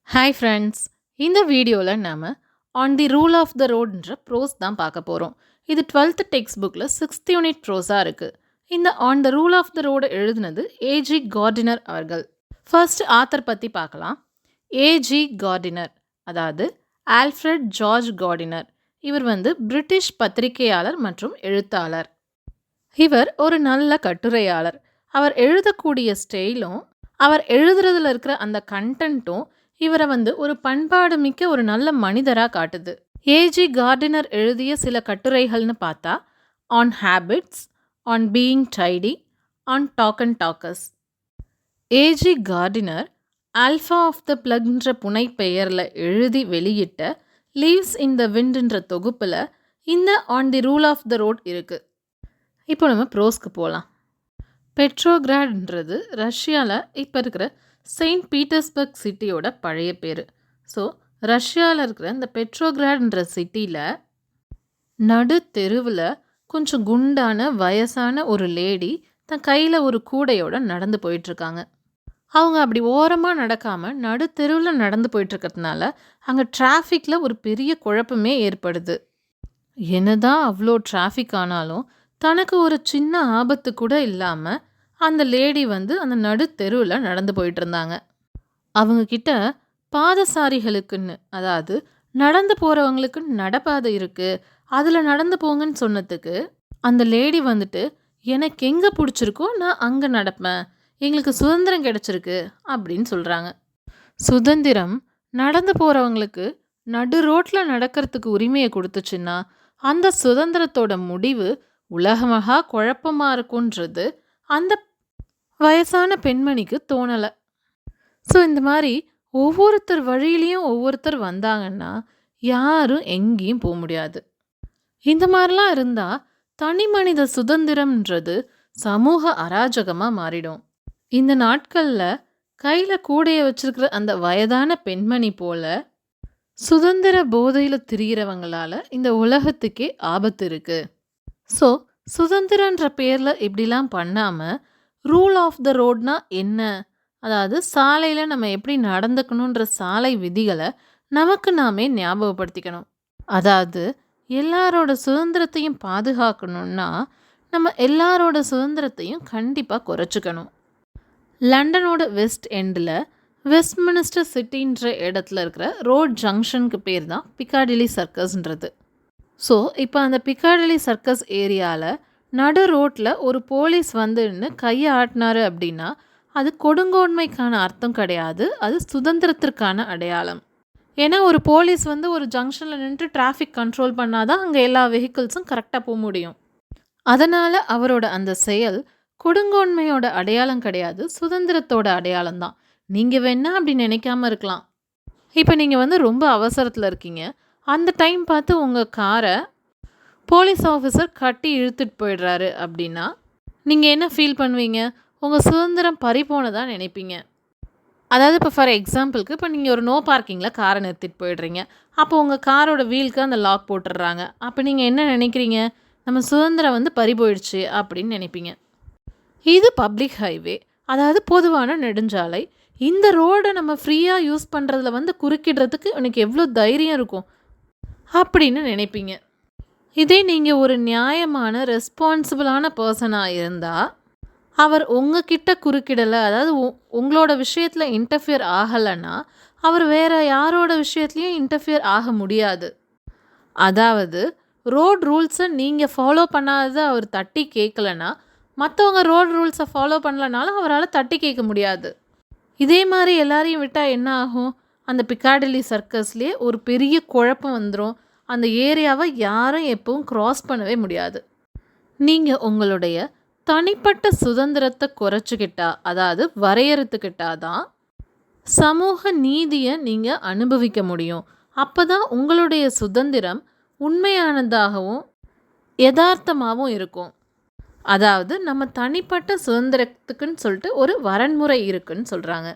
Hi friends, இந்த வீடியோவில் நாம் on the rule of the ரோட்ன்ற ப்ரோஸ் தான் பார்க்க போகிறோம். இது 12th டெக்ஸ்ட் புக்கில் 6th யூனிட் ப்ரோஸாக இருக்குது. இந்த on the rule of the road எழுதுனது ஏஜி கார்டினர் அவர்கள். ஃபர்ஸ்ட் ஆத்தர் பற்றி பார்க்கலாம். ஏஜி கார்டினர், அதாவது ஆல்ஃப்ரட் ஜார்ஜ் கார்டினர். இவர் பிரிட்டிஷ் பத்திரிகையாளர் மற்றும் எழுத்தாளர். இவர் ஒரு நல்ல கட்டுரையாளர். அவர் எழுதக்கூடிய ஸ்டைலும் அவர் எழுதுறதுல இருக்கிற அந்த கண்டென்ட்டும் இவரை ஒரு பண்பாடு மிக்க ஒரு நல்ல மனிதராக காட்டுது. ஏஜி கார்டினர் எழுதிய சில கட்டுரைகள்னு பார்த்தா on habits, on being tidy, on talk and talkers. A G Gardiner alpha of the பிளக்ன்ற புனை பெயரில் எழுதி வெளியிட்ட லீவ்ஸ் இன் த விண்ட்ன்ற தொகுப்பில் இந்த on the rule of the road இருக்குது. இப்போ நம்ம ப்ரோஸ்க்கு போகலாம். பெட்ரோகிராட்ன்றது ரஷ்யாவில் இப்போ இருக்கிற செயின்ட் பீட்டர்ஸ்பர்க் சிட்டியோட பழைய பேர். ஸோ ரஷ்யாவில் இருக்கிற இந்த பெட்ரோகிராட்ன்ற சிட்டியில் நடு தெருவில் கொஞ்சம் குண்டான வயசான ஒரு லேடி தன் கையில் ஒரு கூடையோட நடந்து போயிட்டுருக்காங்க. அவங்க அப்படி ஓரமாக நடக்காமல் நடு தெருவில் நடந்து போயிட்டுருக்கிறதுனால அங்கே டிராஃபிக்கில் ஒரு பெரிய குழப்பமே ஏற்படுது. என்னதான் அவ்வளோ டிராஃபிக் ஆனாலும் தனக்கு ஒரு சின்ன ஆபத்து கூட இல்லாமல் அந்த லேடி அந்த நடு தெருவில் நடந்து போயிட்டு இருந்தாங்க. அவங்கக்கிட்ட பாதசாரிகளுக்குன்னு, அதாவது நடந்து போகிறவங்களுக்கு நடப்பாதை இருக்குது, அதில் நடந்து போங்கன்னு சொன்னதுக்கு அந்த லேடி எனக்கு எங்கே பிடிச்சிருக்கோ நான் அங்கே நடப்பேன், எங்களுக்கு சுதந்திரம் கிடச்சிருக்கு அப்படின்னு சொல்கிறாங்க. சுதந்திரம் நடந்து போகிறவங்களுக்கு நடு ரோட்டில் நடக்கிறதுக்கு உரிமையை கொடுத்துச்சுன்னா அந்த சுதந்திரத்தோட முடிவு உலகமாக குழப்பமாக இருக்குன்றது அந்த வயசான பெண்மணிக்கு தோணலை. ஸோ இந்த மாதிரி ஒவ்வொருத்தர் வழியிலையும் ஒவ்வொருத்தர் வந்தாங்கன்னா யாரும் எங்கேயும் போக முடியாது. இந்த மாதிரிலாம் இருந்தால் தனி மனித சுதந்திரம்ன்றது சமூக அராஜகமாக மாறிடும். இந்த நாட்களில் கையில் கூடைய வச்சிருக்கிற அந்த வயதான பெண்மணி போல சுதந்திர போதையில் திரிகிறவங்களால இந்த உலகத்துக்கே ஆபத்து இருக்குது. ஸோ சுதந்திரன்ற பேரில் இப்படிலாம் பண்ணாமல் ரூல் ஆஃப் த ரோட்னா என்ன, அதாவது சாலையில் நம்ம எப்படி நடந்துக்கணுன்ற சாலை விதிகளை நமக்கு நாமே ஞாபகப்படுத்திக்கணும். அதாவது எல்லாரோட சுதந்திரத்தையும் பாதுகாக்கணும்னா நம்ம எல்லாரோட சுதந்திரத்தையும் கண்டிப்பாக குறைச்சிக்கணும். லண்டனோட வெஸ்ட் எண்டில் வெஸ்ட்மினிஸ்டர் சிட்டின்ற இடத்துல இருக்கிற ரோட் ஜங்ஷனுக்கு பேர் தான் பிக்காடிலி சர்க்கஸ்ன்றது. ஸோ இப்போ அந்த பிக்காடிலி சர்க்கஸ் ஏரியாவில் நடு ரோட்டில் ஒரு போலீஸ் நின்று கையை ஆட்டினாரு அப்படின்னா அது கொடுங்கோன்மைக்கான அர்த்தம் கிடையாது, அது சுதந்திரத்திற்கான அடையாளம். ஏன்னா ஒரு போலீஸ் ஒரு ஜங்ஷனில் நின்று டிராஃபிக் கண்ட்ரோல் பண்ணாதான் அங்கே எல்லா வெஹிக்கிள்ஸும் கரெக்டாக போக முடியும். அதனால் அவரோட அந்த செயல் கொடுங்கோன்மையோட அடையாளம் கிடையாது, சுதந்திரத்தோட அடையாளம் தான். நீங்கள் வேணா அப்படி நினைக்காம இருக்கலாம். இப்போ நீங்கள் ரொம்ப அவசரத்தில் இருக்கீங்க, அந்த டைம் பார்த்து உங்கள் காரை போலீஸ் ஆஃபீஸர் கட்டி இழுத்துட்டு போயிடுறாரு அப்படின்னா நீங்கள் என்ன ஃபீல் பண்ணுவீங்க? உங்கள் சுதந்திரம் பறிபோனதாக நினைப்பீங்க. அதாவது இப்போ ஃபார் எக்ஸாம்பிளுக்கு இப்போ நீங்கள் ஒரு நோ பார்க்கிங்கில் காரை நிறுத்திட்டு போயிடுறீங்க. அப்போ உங்கள் காரோட வீலுக்கு அந்த லாக் போட்டுடுறாங்க. அப்போ நீங்கள் என்ன நினைக்கிறீங்க? நம்ம சுதந்திரம் பறி போயிடுச்சு அப்படின்னு நினைப்பீங்க. இது பப்ளிக் ஹைவே, அதாவது பொதுவான நெடுஞ்சாலை. இந்த ரோடை நம்ம ஃப்ரீயாக யூஸ் பண்ணுறதுல குறுக்கிடுறதுக்கு எனக்கு எவ்வளோ தைரியம் இருக்கும் அப்படின்னு நினைப்பீங்க. இதே நீங்கள் ஒரு நியாயமான ரெஸ்பான்சிபிளான பர்சனாக இருந்தால் அவர் உங்ககிட்ட குறுக்கிடலை, அதாவது உங்களோட விஷயத்தில் இன்டர்ஃபியர் ஆகலைன்னா அவர் வேறு யாரோட விஷயத்துலையும் இன்டர்ஃபியர் ஆக முடியாது. அதாவது ரோட் ரூல்ஸை நீங்கள் ஃபாலோ பண்ணாததை அவர் தட்டி கேட்கலன்னா மற்றவங்க ரோட் ரூல்ஸை ஃபாலோ பண்ணலனாலும் அவரால் தட்டி கேட்க முடியாது. இதே மாதிரி எல்லாரையும் விட்டால் என்ன ஆகும்? அந்த பிக்காடிலி சர்க்கஸ்லேயே ஒரு பெரிய குழப்பம் வந்துடும். அந்த ஏரியாவை யாரும் எப்பவும் க்ராஸ் பண்ணவே முடியாது. நீங்கள் உங்களுடைய தனிப்பட்ட சுதந்திரத்தை குறைச்சிக்கிட்டா, அதாவது வரையறுத்துக்கிட்டா தான் சமூக நீதியை நீங்கள் அனுபவிக்க முடியும். அப்போ தான் உங்களுடைய சுதந்திரம் உண்மையானதாகவும் யதார்த்தமாகவும் இருக்கும். அதாவது நம்ம தனிப்பட்ட சுதந்திரத்துக்குன்னு சொல்லிட்டு ஒரு வரன்முறை இருக்குன்னு சொல்கிறாங்க.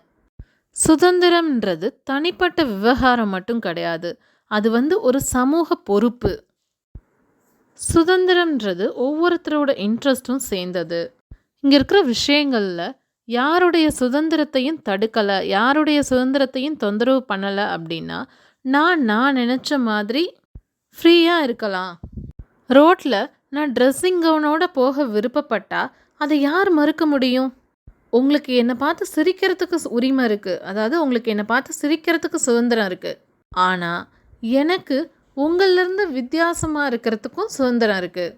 சுதந்திரம்ன்றது தனிப்பட்ட விவகாரம் மட்டும் கிடையாது, அது ஒரு சமூக பொறுப்பு. சுதந்திரம்ன்றது ஒவ்வொருத்தரோட இன்ட்ரெஸ்ட்டும் சேர்ந்தது. இங்கே இருக்கிற விஷயங்களில் யாருடைய சுதந்திரத்தையும் தடுக்கலை, யாருடைய சுதந்திரத்தையும் தொந்தரவு பண்ணலை அப்படின்னா நான் நினச்ச மாதிரி ஃப்ரீயாக இருக்கலாம். ரோட்டில் நான் ட்ரெஸ்ஸிங் கவுனோட போக விருப்பப்பட்டா அதை யார் மறுக்க முடியும்? உங்களுக்கு என்னை பார்த்து சிரிக்கிறதுக்கு உரிமை இருக்குது, அதாவது உங்களுக்கு என்னை பார்த்து சிரிக்கிறதுக்கு சுதந்திரம் இருக்குது. ஆனால் எனக்கு உங்கள்லேருந்து வித்தியாசமாக இருக்கிறதுக்கும் சுதந்திரம் இருக்குது.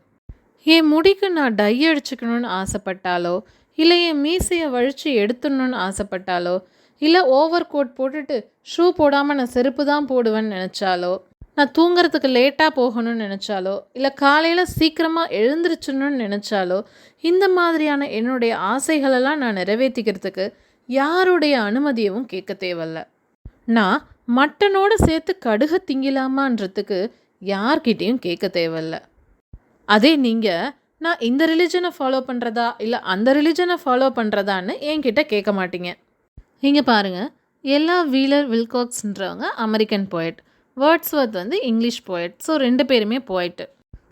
என் முடிக்கு நான் டை அடிச்சுக்கணும்னு ஆசைப்பட்டாலோ, இல்லை என் மீசையை வழித்து எடுத்துடணும்னு ஆசைப்பட்டாலோ, இல்லை ஓவர் கோட் போட்டுட்டு ஷூ போடாமல் நான் செருப்பு தான் போடுவேன்னு நினச்சாலோ, நான் தூங்குறதுக்கு லேட்டாக போகணும்னு நினச்சாலோ, இல்லை காலையில் சீக்கிரமாக எழுந்திரிச்சிடணும்னு நினச்சாலோ, இந்த மாதிரியான என்னுடைய ஆசைகளெல்லாம் நான் நிறைவேற்றிக்கிறதுக்கு யாருடைய அனுமதியவும் கேட்க தேவையில்ல. நான் மட்டனோடு சேர்த்து கடுகை திங்கிலாமான்றதுக்கு யார்கிட்டையும் கேட்க தேவையில்ல. அதே நீங்கள் நான் இந்த ரிலிஜனை ஃபாலோ பண்ணுறதா இல்லை அந்த ரிலிஜனை ஃபாலோ பண்ணுறதான்னு என்கிட்ட கேட்க மாட்டீங்க. இங்கே பாருங்கள், எல்லா வீலர் வில்காக்ஸ்ன்றவங்க அமெரிக்கன் போயட், வேர்ட்ஸ்வர்த் வந்து இங்கிலீஷ் போயட். ஸோ 2 பேருமே போயட்டு.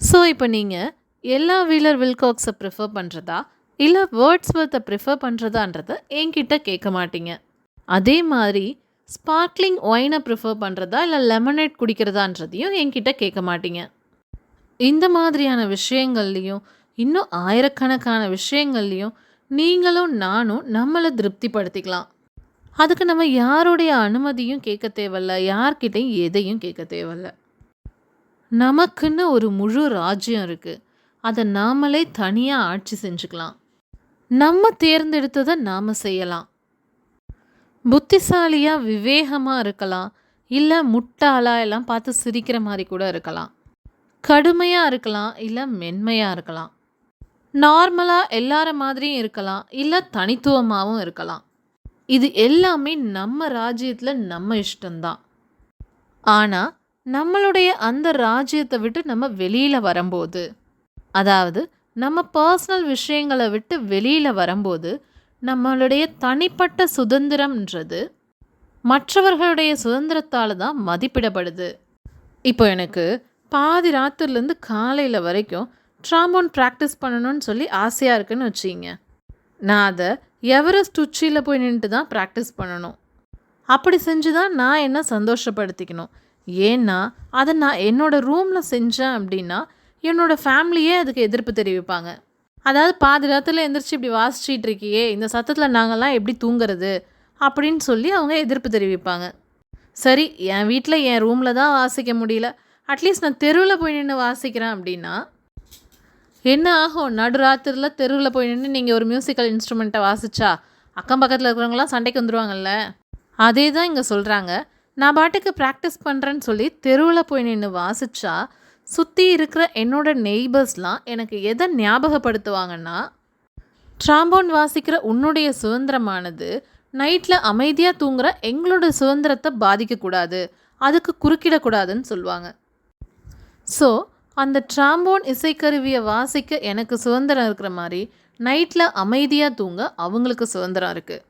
ஸோ இப்போ நீங்கள் எல்லா வீலர் வில்காக்ஸை ப்ரிஃபர் பண்ணுறதா இல்லை வேர்ட்ஸ்வர்த்தை ப்ரிஃபர் பண்ணுறதான்றதை என்கிட்ட கேட்க மாட்டீங்க. அதே மாதிரி ஸ்பார்க்லிங் ஒயினை ப்ரிஃபர் பண்ணுறதா இல்லை லெமனேட் குடிக்கிறதான்றதையும் என்கிட்ட கேட்க மாட்டீங்க. இந்த மாதிரியான விஷயங்கள்லையும் இன்னும் ஆயிரக்கணக்கான விஷயங்கள்லையும் நீங்களும் நானும் நம்மளை திருப்திப்படுத்திக்கலாம். அதுக்கு நம்ம யாருடைய அனுமதியும் கேட்க தேவையில்ல, யார்கிட்டையும் எதையும் கேட்க தேவையில்ல. நமக்குன்னு ஒரு முழு ராஜ்யம் இருக்குது, அதை நாமளே தனியாக ஆட்சி செஞ்சுக்கலாம். நம்ம தேர்ந்தெடுத்ததை நாம் செய்யலாம். புத்திசாலியாக விவேகமாக இருக்கலாம், இல்லை முட்டாளாக எல்லாம் பார்த்து சிரிக்கிற மாதிரி கூட இருக்கலாம். கடுமையாக இருக்கலாம், இல்லை மென்மையாக இருக்கலாம். நார்மலாக எல்லார மாதிரியும் இருக்கலாம், இல்லை தனித்துவமாகவும் இருக்கலாம். இது எல்லாமே நம்ம ராஜ்யத்தில் நம்ம இஷ்டம்தான். ஆனால் நம்மளுடைய அந்த ராஜ்யத்தை விட்டு நம்ம வெளியில் வரும்போது, அதாவது நம்ம பர்சனல் விஷயங்களை விட்டு வெளியில் வரும்போது, நம்மளுடைய தனிப்பட்ட சுதந்திரம்ன்றது மற்றவர்களுடைய சுதந்திரத்தால் தான் மதிப்பிடப்படுது. இப்போ எனக்கு பாதி ராத்திரிலேருந்து காலையில் வரைக்கும் ட்ராம்போன் ப்ராக்டிஸ் பண்ணணும்னு சொல்லி ஆசையாக இருக்குன்னு வச்சிங்க. நான் அதை எவரெஸ்ட் உச்சியில் போய் நின்றுட்டு தான் ப்ராக்டிஸ் பண்ணணும். அப்படி செஞ்சு தான் நான் என்ன சந்தோஷப்படுத்திக்கணும். ஏன்னா அதை நான் என்னோடய ரூமில் செஞ்சேன் அப்படின்னா என்னோடய ஃபேமிலியே அதுக்கு எதிர்ப்பு தெரிவிப்பாங்க. அதாவது பாதி ராத்திரில் எந்திரிச்சு இப்படி வாசிச்சிட்டு இருக்கியே, இந்த சத்தத்தில் நாங்கள்லாம் எப்படி தூங்குறது அப்படின்னு சொல்லி அவங்க எதிர்ப்பு தெரிவிப்பாங்க. சரி, என் வீட்டில் என் ரூமில் தான் வாசிக்க முடியல, அட்லீஸ்ட் நான் தெருவில் போய் நின்று வாசிக்கிறேன் அப்படின்னா என்ன ஆகும்? நடுராத்திரில் தெருவில் போய் நின்று நீங்கள் ஒரு மியூசிக்கல் இன்ஸ்ட்ருமெண்ட்டை வாசிச்சா அக்கம் பக்கத்தில் இருக்கிறவங்களாம் சண்டைக்கு வந்துடுவாங்கல்ல. அதே தான் இங்கே சொல்கிறாங்க. நான் பாட்டுக்கு ப்ராக்டிஸ் பண்ணுறேன்னு சொல்லி தெருவில் போய் நின்று வாசித்தா சுற்றி இருக்கிற என்னோடய நெய்பர்ஸ்லாம் எனக்கு எதை ஞாபகப்படுத்துவாங்கன்னா, ட்ராம்போன் வாசிக்கிற உன்னுடைய சுதந்திரமானது நைட்டில் அமைதியாக தூங்குற எங்களோட சுதந்திரத்தை பாதிக்கக்கூடாது, அதுக்கு குறுக்கிடக்கூடாதுன்னு சொல்லுவாங்க. ஸோ அந்த ட்ராம்போன் இசைக்கருவியை வாசிக்க எனக்கு சுதந்திரம் இருக்கிற மாதிரி நைட்டில் அமைதியாக தூங்க அவங்களுக்கு சுதந்திரம் இருக்குது.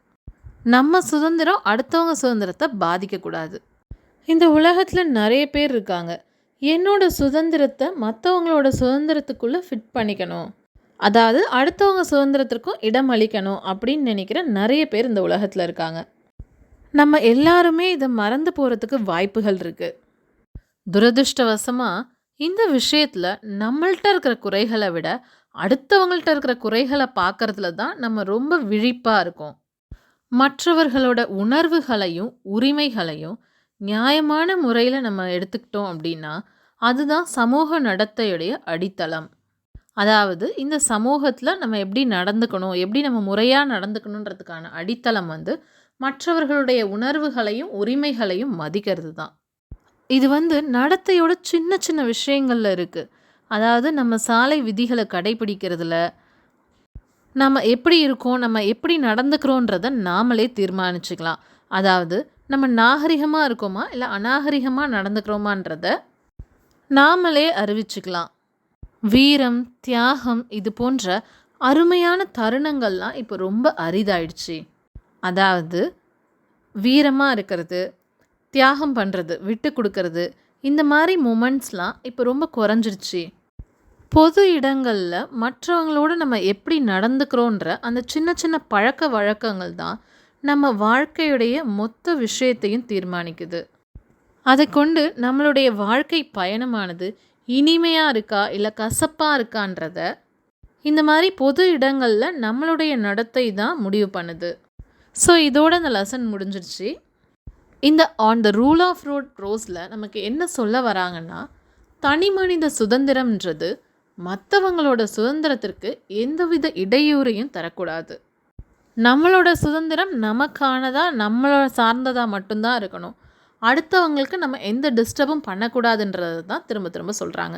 நம்ம சுதந்திரம் அடுத்தவங்க சுதந்திரத்தை பாதிக்கக்கூடாது. இந்த உலகத்தில் நிறைய பேர் இருக்காங்க, என்னோட சுதந்திரத்தை மற்றவங்களோட சுதந்திரத்துக்குள்ளே ஃபிட் பண்ணிக்கணும், அதாவது அடுத்தவங்க சுதந்திரத்திற்கும் இடம் அளிக்கணும் அப்படின்னு நினைக்கிற நிறைய பேர் இந்த உலகத்தில் இருக்காங்க. நம்ம எல்லாருமே இதை மறந்து போகிறதுக்கு வாய்ப்புகள் இருக்குது. துரதிர்ஷ்டவசமாக இந்த விஷயத்தில் நம்மள்கிட்ட இருக்கிற குறைகளை விட அடுத்தவங்கள்ட்ட இருக்கிற குறைகளை பார்க்கறதுல தான் நம்ம ரொம்ப விழிப்பாக இருக்கோம். மற்றவர்களோட உணர்வுகளையும் உரிமைகளையும் நியாயமான முறையில் நம்ம எடுத்துக்கிட்டோம் அப்படின்னா அதுதான் சமூக நடத்தையுடைய அடித்தளம். அதாவது இந்த சமூகத்தில் நம்ம எப்படி நடந்துக்கணும், எப்படி நம்ம முறையாக நடந்துக்கணுன்றதுக்கான அடித்தளம் வந்து மற்றவர்களுடைய உணர்வுகளையும் உரிமைகளையும் மதிக்கிறது தான். இது வந்து நடத்தையோட சின்ன சின்ன விஷயங்களில் இருக்குது. அதாவது நம்ம சாலை விதிகளை கடைப்பிடிக்கிறதுல நம்ம எப்படி இருக்கோம், நம்ம எப்படி நடந்துக்கிறோன்றதை நாமளே தீர்மானிச்சுக்கலாம். அதாவது நம்ம நாகரிகமாக இருக்கோமா இல்லை அநாகரிகமாக நடந்துக்கிறோமான்றதை நாமளே அறிவிச்சுக்கலாம். வீரம், தியாகம் இது போன்ற அருமையான தருணங்கள்லாம் இப்போ ரொம்ப அரிதாயிடுச்சு. அதாவது வீரமாக இருக்கிறது, தியாகம் பண்ணுறது, விட்டு கொடுக்கறது, இந்த மாதிரி மூமெண்ட்ஸ்லாம் இப்போ ரொம்ப குறைஞ்சிருச்சு. பொது இடங்கள்ல மற்றவங்களோட நம்ம எப்படி நடந்துக்கிறோன்ற அந்த சின்ன சின்ன பழக்கவழக்கங்கள் தான் நம்ம வாழ்க்கையுடைய மொத்த விஷயத்தையும் தீர்மானிக்குது. அதைக் கொண்டு நம்மளுடைய வாழ்க்கை பயணமானது இனிமையா இருக்கா, இல்ல கசப்பா இருக்கான்றத இந்த மாரி பொது இடங்கள்ல நம்மளுடைய நடத்தை தான் முடிவு பண்ணுது. ஸோ இதோட இந்த லெசன் முடிஞ்சிருச்சு. இந்த on the rule of road ப்ரோஸில் நமக்கு என்ன சொல்ல வராங்கன்னா, தனி மனித சுதந்திரம்ன்றது மற்றவங்களோட சுதந்திரத்திற்கு எந்தவித இடையூறையும் தரக்கூடாது. நம்மளோட சுதந்திரம் நமக்கானதா, நம்மளை சார்ந்ததா மட்டும்தான் இருக்கணும். அடுத்தவங்களுக்கு நம்ம எந்த டிஸ்டர்பும் பண்ணக்கூடாதுன்றது தான் திரும்ப திரும்ப சொல்கிறாங்க.